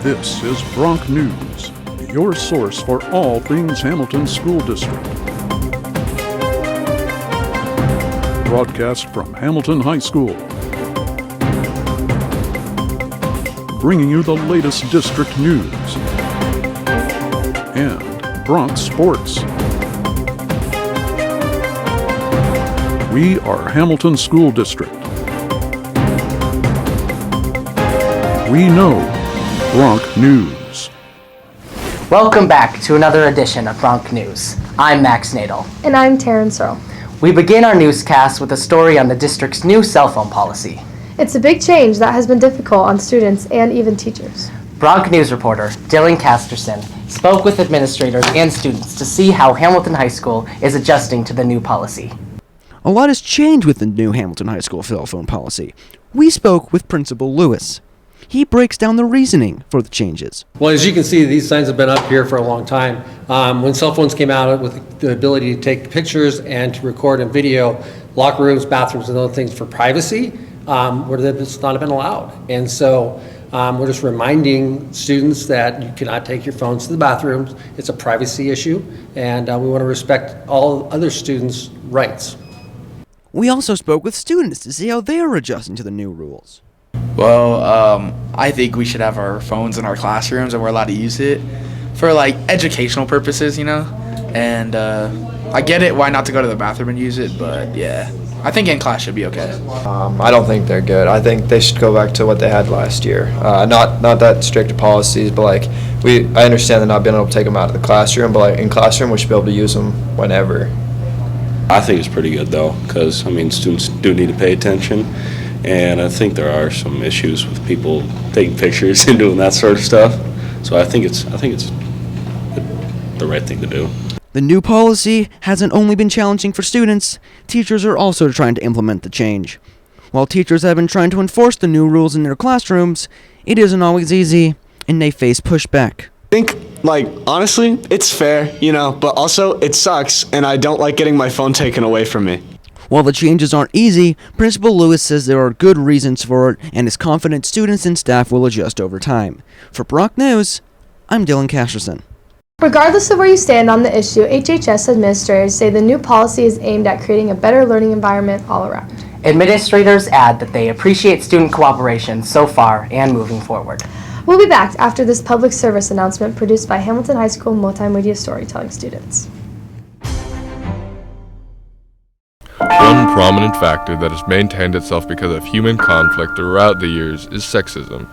This is Bronc News, your source for all things Hamilton School District. Broadcast from Hamilton High School. Bringing you the latest district news and Bronc sports. We are Hamilton School District. We know Bronc News. Welcome back to another edition of Bronc News. I'm Max Nadel. And I'm Taryn Searle. We begin our newscast with a story on the district's new cell phone policy. It's a big change that has been difficult on students and even teachers. Bronc News reporter Dylan Casterson spoke with administrators and students to see how Hamilton High School is adjusting to the new policy. A lot has changed with the new Hamilton High School cell phone policy. We spoke with Principal Lewis. He breaks down the reasoning for the changes. Well, as you can see, these signs have been up here for a long time. When cell phones came out with the ability to take pictures and to record and video, locker rooms, bathrooms, and other things for privacy, it's not been allowed. And so we're just reminding students that you cannot take your phones to the bathrooms. It's a privacy issue, and we want to respect all other students' rights. We also spoke with students to see how they are adjusting to the new rules. Well, I think we should have our phones in our classrooms and we're allowed to use it for like educational purposes, you know? And I get it, why not to go to the bathroom and use it, but yeah, I think in class should be okay. I don't think they're good. I think they should go back to what they had last year. Not that strict policies, but like I understand they're not being able to take them out of the classroom, but like in classroom we should be able to use them whenever. I think it's pretty good though, because I mean students do need to pay attention. And I think there are some issues with people taking pictures and doing that sort of stuff. So I think it's the right thing to do. The new policy hasn't only been challenging for students, teachers are also trying to implement the change. While teachers have been trying to enforce the new rules in their classrooms, it isn't always easy, and they face pushback. I think, honestly, it's fair, but also it sucks, and I don't like getting my phone taken away from me. While the changes aren't easy, Principal Lewis says there are good reasons for it and is confident students and staff will adjust over time. For Bronc News, I'm Dylan Casterson. Regardless of where you stand on the issue, HHS administrators say the new policy is aimed at creating a better learning environment all around. Administrators add that they appreciate student cooperation so far and moving forward. We'll be back after this public service announcement produced by Hamilton High School Multimedia Storytelling students. One prominent factor that has maintained itself because of human conflict throughout the years is sexism.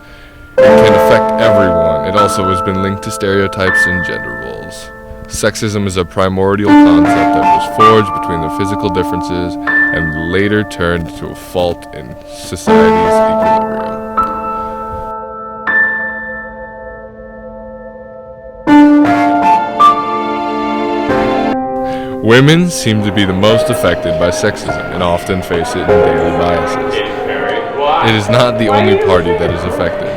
It can affect everyone. It also has been linked to stereotypes and gender roles. Sexism is a primordial concept that was forged between the physical differences and later turned to a fault in society's equilibrium. Women seem to be the most affected by sexism and often face it in daily biases. It is not the only party that is affected.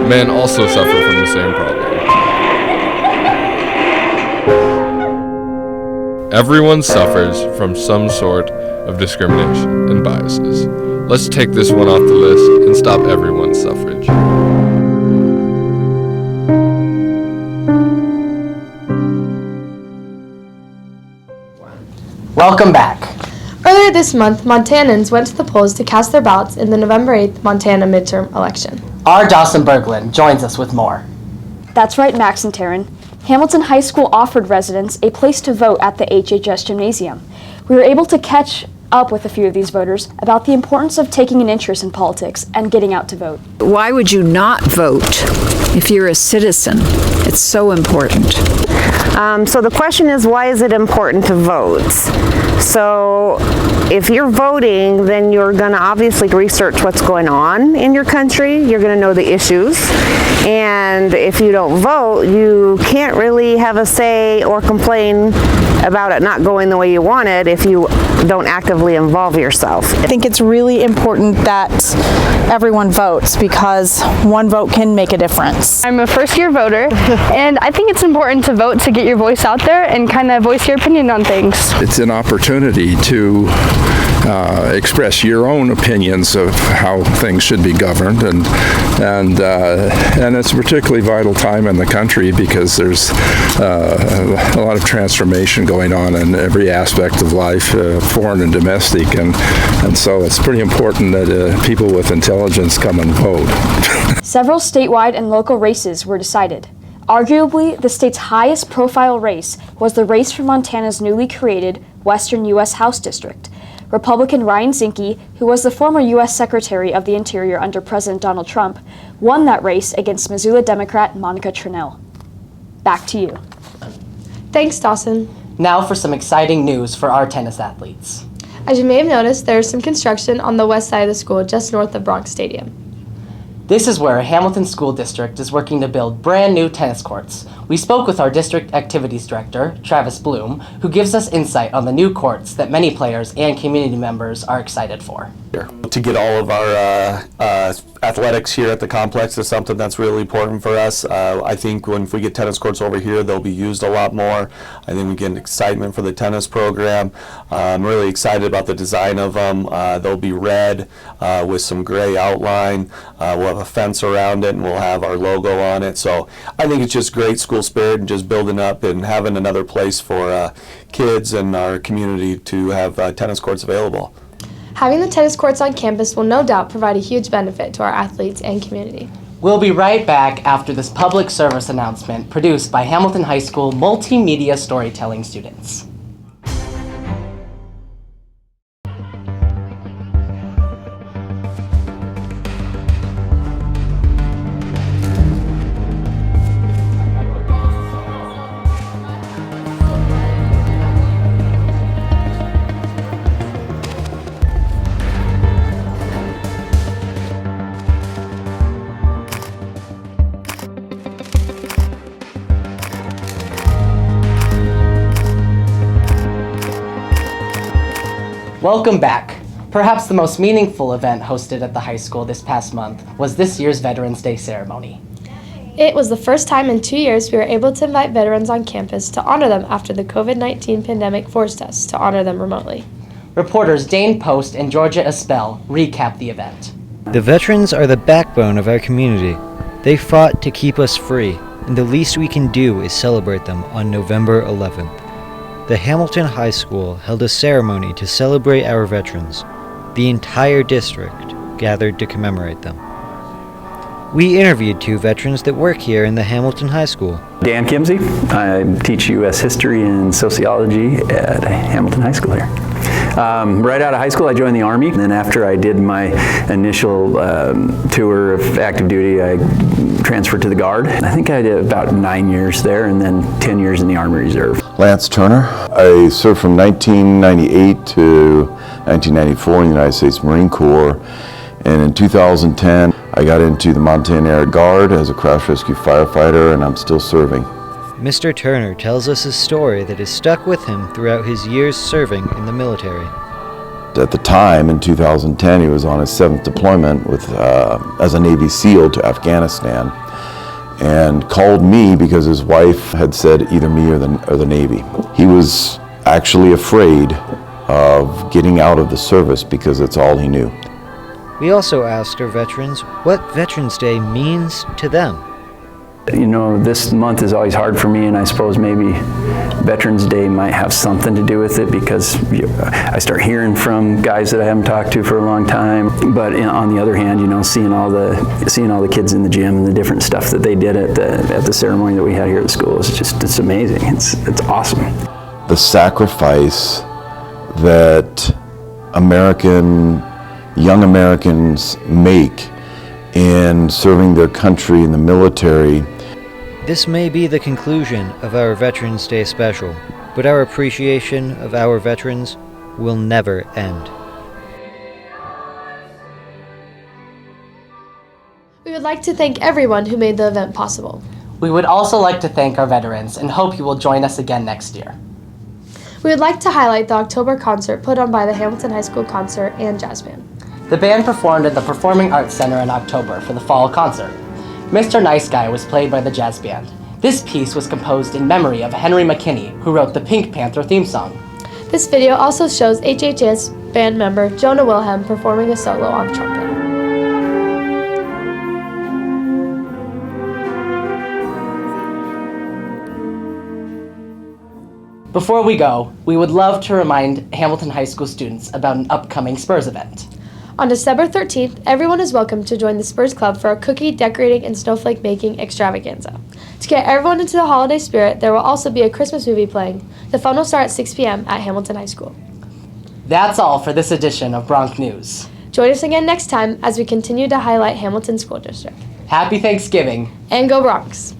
Men also suffer from the same problem. Everyone suffers from some sort of discrimination and biases. Let's take this one off the list and stop everyone's suffrage. Welcome back. Earlier this month, Montanans went to the polls to cast their ballots in the November 8th Montana midterm election. Our Dawson Berglund joins us with more. That's right, Max and Taryn. Hamilton High School offered residents a place to vote at the HHS Gymnasium. We were able to catch up with a few of these voters about the importance of taking an interest in politics and getting out to vote. Why would you not vote if you're a citizen? It's so important. So the question is, why is it important to vote? So if you're voting, then you're going to obviously research what's going on in your country. You're going to know the issues. And if you don't vote, you can't really have a say or complain about it not going the way you want it if you don't actively involve yourself. I think it's really important that everyone votes because one vote can make a difference. I'm a first-year voter, and I think it's important to vote to get your voice out there and kind of voice your opinion on things. It's an opportunity to express your own opinions of how things should be governed, and it's a particularly vital time in the country because there's a lot of transformation going on in every aspect of life, foreign and domestic, and so it's pretty important that people with intelligence come and vote. Several statewide and local races were decided. Arguably, the state's highest profile race was the race for Montana's newly created Western U.S. House District. Republican Ryan Zinke, who was the former U.S. Secretary of the Interior under President Donald Trump, won that race against Missoula Democrat Monica Tranel. Back to you. Thanks, Dawson. Now for some exciting news for our tennis athletes. As you may have noticed, there is some construction on the west side of the school just north of Bronc Stadium. This is where Hamilton School District is working to build brand new tennis courts. We spoke with our district activities director, Travis Bloom, who gives us insight on the new courts that many players and community members are excited for. To get all of our athletics here at the complex is something that's really important for us. I think if we get tennis courts over here, they'll be used a lot more. I think we get excitement for the tennis program. I'm really excited about the design of them. They'll be red with some gray outline. We'll have a fence around it, and we'll have our logo on it. So I think it's just great school spirit and just building up and having another place for kids and our community to have tennis courts available. Having the tennis courts on campus will no doubt provide a huge benefit to our athletes and community. We'll be right back after this public service announcement produced by Hamilton High School Multimedia Storytelling students. Welcome back. Perhaps the most meaningful event hosted at the high school this past month was this year's Veterans Day ceremony. It was the first time in 2 years we were able to invite veterans on campus to honor them after the COVID-19 pandemic forced us to honor them remotely. Reporters Dane Post and Georgia Espel recap the event. The veterans are the backbone of our community. They fought to keep us free, and the least we can do is celebrate them on November 11th. The Hamilton High School held a ceremony to celebrate our veterans. The entire district gathered to commemorate them. We interviewed two veterans that work here in the Hamilton High School. Dan Kimsey. I teach U.S. History and Sociology at Hamilton High School here. Right out of high school, I joined the Army, and then after I did my initial tour of active duty, I transferred to the Guard. I think I did about 9 years there, and then 10 years in the Army Reserve. Lance Turner. I served from 1998 to 1994 in the United States Marine Corps, and in 2010, I got into the Montana Air Guard as a crash rescue firefighter, and I'm still serving. Mr. Turner tells us a story that has stuck with him throughout his years serving in the military. At the time, in 2010, he was on his 7th deployment with, as a Navy SEAL to Afghanistan, and called me because his wife had said either me or the Navy. He was actually afraid of getting out of the service because it's all he knew. We also asked our veterans what Veterans Day means to them. You know, this month is always hard for me, and I suppose maybe Veterans Day might have something to do with it because I start hearing from guys that I haven't talked to for a long time. But on the other hand, you know, seeing all the kids in the gym and the different stuff that they did at the ceremony that we had here at the school is just, it's amazing. It's awesome. The sacrifice that young Americans make in serving their country in the military. This may be the conclusion of our Veterans Day special, but our appreciation of our veterans will never end. We would like to thank everyone who made the event possible. We would also like to thank our veterans and hope you will join us again next year. We would like to highlight the October concert put on by the Hamilton High School Concert and Jazz Band. The band performed at the Performing Arts Center in October for the fall concert. Mr. Nice Guy was played by the jazz band. This piece was composed in memory of Henry McKinney, who wrote the Pink Panther theme song. This video also shows HHS band member Jonah Wilhelm performing a solo on trumpet. Before we go, we would love to remind Hamilton High School students about an upcoming Spurs event. On December 13th, everyone is welcome to join the Spurs Club for a cookie decorating and snowflake making extravaganza. To get everyone into the holiday spirit, there will also be a Christmas movie playing. The fun will start at 6 p.m. at Hamilton High School. That's all for this edition of Bronc News. Join us again next time as we continue to highlight Hamilton School District. Happy Thanksgiving. And go Bronx!